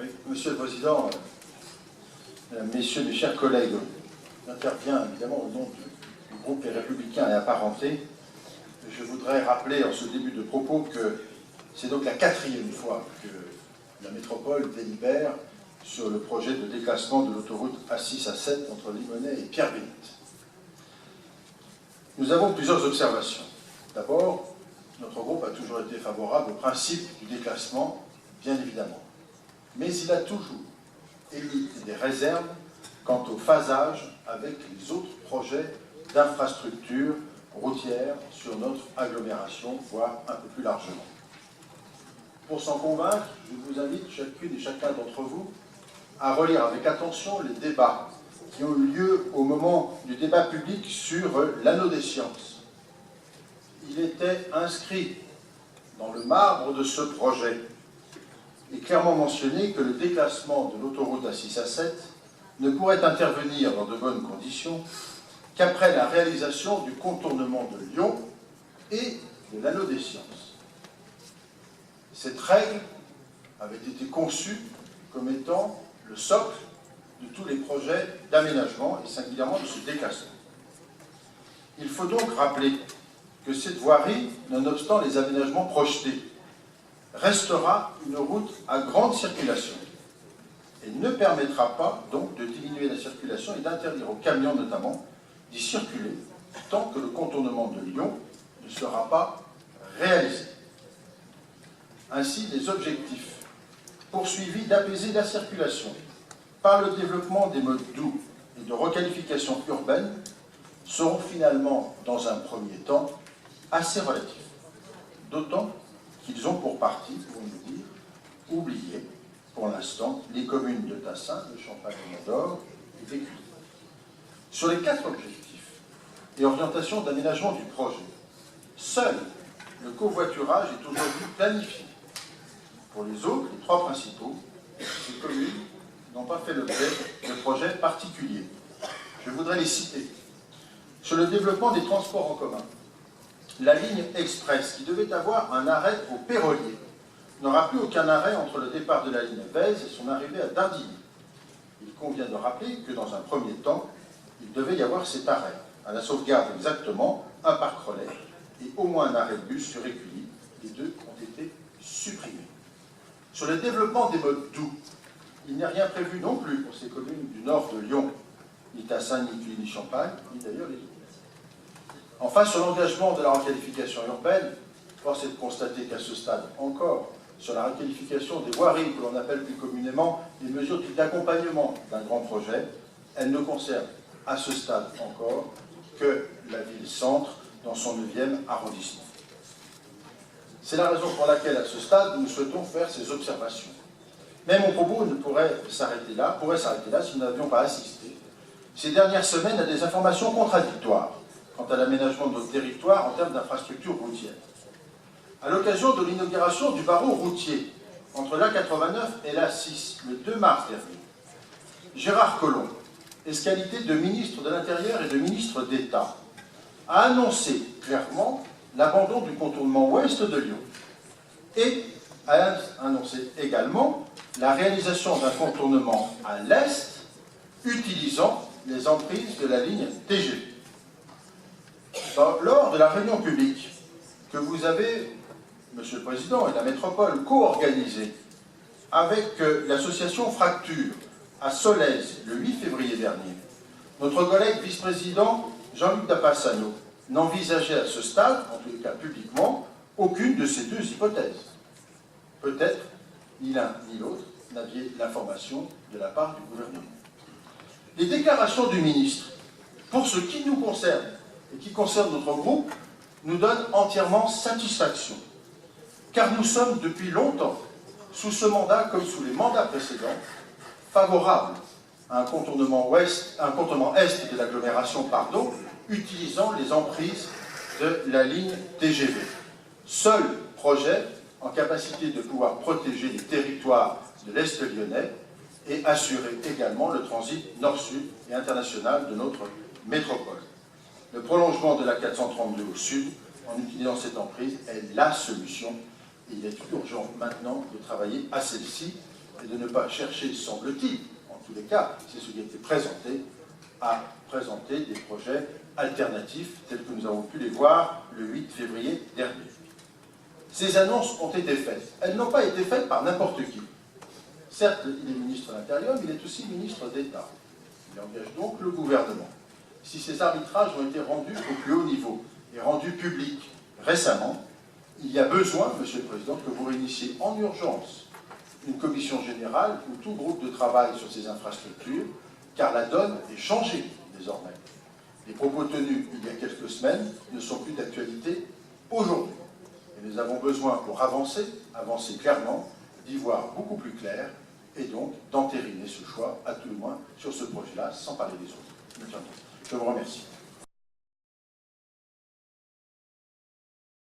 Oui, Monsieur le Président, Mesdames, Messieurs, mes chers collègues, j'interviens évidemment au nom du groupe Les Républicains et Apparentés. Je voudrais rappeler en ce début de propos que c'est donc la 4e fois que la métropole délibère sur le projet de déclassement de l'autoroute A6 A7 entre Limonest et Pierre-Bénite. Nous avons plusieurs observations. D'abord, notre groupe a toujours été favorable au principe du déclassement, bien évidemment. Mais il a toujours émis des réserves quant au phasage avec les autres projets d'infrastructures routières sur notre agglomération, voire un peu plus largement. Pour s'en convaincre, je vous invite chacune et chacun d'entre vous à relire avec attention les débats qui ont eu lieu au moment du débat public sur l'anneau des sciences. Il était inscrit dans le marbre de ce projet et clairement mentionné que le déclassement de l'autoroute A6 A7 ne pourrait intervenir dans de bonnes conditions qu'après la réalisation du contournement de Lyon et de l'anneau des sciences. Cette règle avait été conçue comme étant le socle de tous les projets d'aménagement et singulièrement de ce déclassement. Il faut donc rappeler que cette voirie, nonobstant les aménagements projetés, restera une route à grande circulation et ne permettra pas donc de diminuer la circulation et d'interdire aux camions notamment d'y circuler tant que le contournement de Lyon ne sera pas réalisé. Ainsi, les objectifs poursuivis d'apaiser la circulation par le développement des modes doux et de requalification urbaine seront finalement, dans un premier temps, assez relatifs. D'autant qu'ils ont pour partie, pour nous dire, oublié, pour l'instant, les communes de Tassin, de Champagne-Mondor et d'Écully. Sur les 4 objectifs et orientations d'aménagement du projet, seul le covoiturage est aujourd'hui planifié. Pour les autres, les 3 principaux, ces communes n'ont pas fait l'objet de projets particuliers. Je voudrais les citer. Sur le développement des transports en commun, la ligne express, qui devait avoir un arrêt au Pérolier, n'aura plus aucun arrêt entre le départ de la ligne Vèze et son arrivée à Dardilly. Il convient de rappeler que dans un premier temps, il devait y avoir cet arrêt, à la sauvegarde exactement, un parc relais et au moins un arrêt de bus sur Écully. Les 2 ont été supprimés. Sur le développement des modes doux, il n'est rien prévu non plus pour ces communes du nord de Lyon, ni Tassin, ni Écully, ni Champagne, ni d'ailleurs les autres. Enfin, sur l'engagement de la requalification urbaine, force est de constater qu'à ce stade encore, sur la requalification des voiries que l'on appelle plus communément les mesures d'accompagnement d'un grand projet, elles ne concernent à ce stade encore que la ville-centre dans son 9e arrondissement. C'est la raison pour laquelle, à ce stade, nous souhaitons faire ces observations. Mais mon propos ne pourrait s'arrêter là si nous n'avions pas assisté ces dernières semaines à des informations contradictoires quant à l'aménagement de notre territoire en termes d'infrastructures routières. À l'occasion de l'inauguration du barreau routier entre l'A89 et l'A6, le 2 mars dernier, Gérard Collomb, qualité de ministre de l'Intérieur et de ministre d'État, a annoncé clairement l'abandon du contournement ouest de Lyon et a annoncé également la réalisation d'un contournement à l'est utilisant les emprises de la ligne TGV. Lors de la réunion publique que vous avez, Monsieur le Président, et la métropole co-organisée avec l'association Fracture à Solèze le 8 février dernier, notre collègue vice-président Jean-Luc Dapassano n'envisageait à ce stade, en tout cas publiquement, aucune de ces 2 hypothèses. Peut-être ni l'un ni l'autre n'aviez l'information de la part du gouvernement. Les déclarations du ministre, pour ce qui nous concerne et qui concerne notre groupe, nous donnent entièrement satisfaction, car nous sommes depuis longtemps, sous ce mandat comme sous les mandats précédents, favorables à un contournement est de l'agglomération, utilisant les emprises de la ligne TGV. Seul projet en capacité de pouvoir protéger les territoires de l'Est lyonnais et assurer également le transit nord-sud et international de notre métropole. Le prolongement de la 432 au sud, en utilisant cette emprise, est la solution. Et il est urgent maintenant de travailler à celle-ci et de ne pas chercher, semble-t-il, en tous les cas, c'est ce qui a été présenté, à présenter des projets alternatifs tels que nous avons pu les voir le 8 février dernier. Ces annonces ont été faites. Elles n'ont pas été faites par n'importe qui. Certes, il est ministre de l'Intérieur, mais il est aussi ministre d'État. Il engage donc le gouvernement. Si ces arbitrages ont été rendus au plus haut niveau et rendus publics récemment, il y a besoin, Monsieur le Président, que vous réunissiez en urgence une commission générale ou tout groupe de travail sur ces infrastructures, car la donne est changée désormais. Les propos tenus il y a quelques semaines ne sont plus d'actualité aujourd'hui. Et nous avons besoin, pour avancer clairement, d'y voir beaucoup plus clair et donc d'entériner ce choix, à tout le moins, sur ce projet-là, sans parler des autres. Je vous remercie.